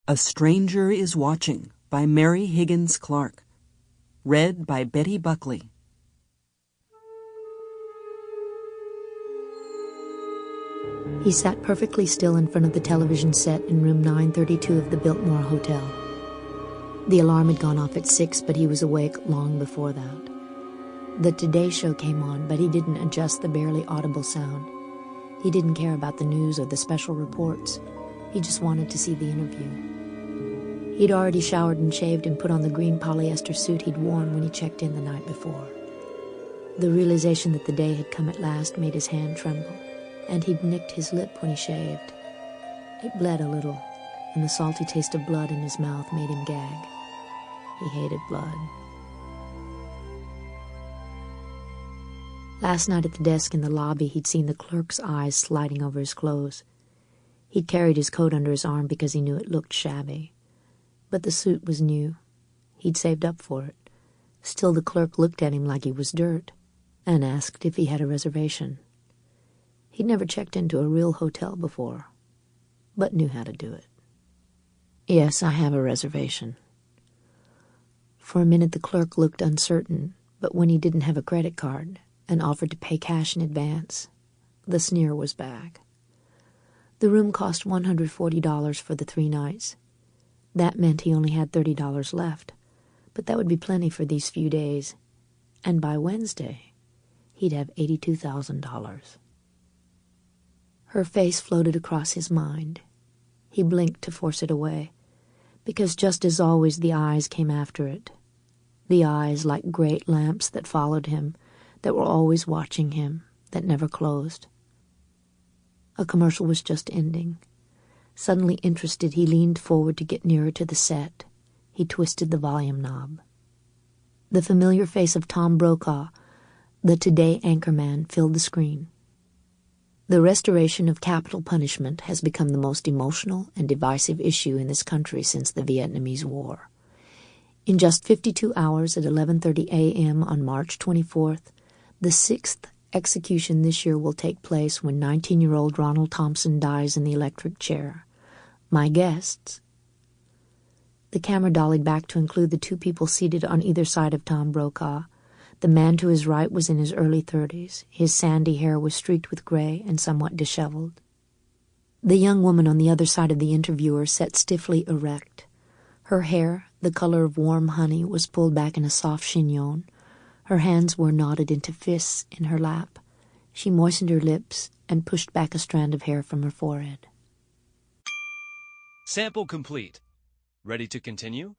A Stranger is Watching by Mary Higgins Clark. Read by Betty Buckley. He sat perfectly still in front of the television set in room 932 of the Biltmore Hotel. The alarm had gone off at 6, but he was awake long before that. The Today Show came on, but he didn't adjust the barely audible sound. He didn't care about the news or the special reports. He just wanted to see the interview. He'd already showered and shaved and put on the green polyester suit he'd worn when he checked in the night before. The realization that the day had come at last made his hand tremble, and he'd nicked his lip when he shaved. It bled a little, and the salty taste of blood in his mouth made him gag. He hated blood. Last night at the desk in the lobby, he'd seen the clerk's eyes sliding over his clothes. He'd carried his coat under his arm because he knew it looked shabby. But the suit was new. He'd saved up for it. Still, the clerk looked at him like he was dirt, and asked if he had a reservation. He'd never checked into a real hotel before, but knew how to do it. "Yes, I have a reservation." For a minute the clerk looked uncertain, but when he didn't have a credit card and offered to pay cash in advance, the sneer was back. The room cost $140 for the 3 nights. That meant he only had $30 left, but that would be plenty for these few days, and by Wednesday he'd have $82,000. Her face floated across his mind. He blinked to force it away, because just as always the eyes came after it. The eyes like great lamps that followed him, that were always watching him, that never closed. A commercial was just ending. Suddenly interested, he leaned forward to get nearer to the set. He twisted the volume knob. The familiar face of Tom Brokaw, the Today anchorman, filled the screen. The restoration of capital punishment has become the most emotional and divisive issue in this country since the Vietnamese War. In just 52 hours at 11:30 a.m. on March 24th, the 6th execution this year will take place when 19-year-old Ronald Thompson dies in the electric chair. My guests. The camera dollied back to include the 2 people seated on either side of Tom Brokaw. The man to his right was in his early 30s. His sandy hair was streaked with gray and somewhat disheveled. The young woman on the other side of the interviewer sat stiffly erect. Her hair, the color of warm honey, was pulled back in a soft chignon. Her hands were knotted into fists in her lap. She moistened her lips and pushed back a strand of hair from her forehead. Sample complete. Ready to continue?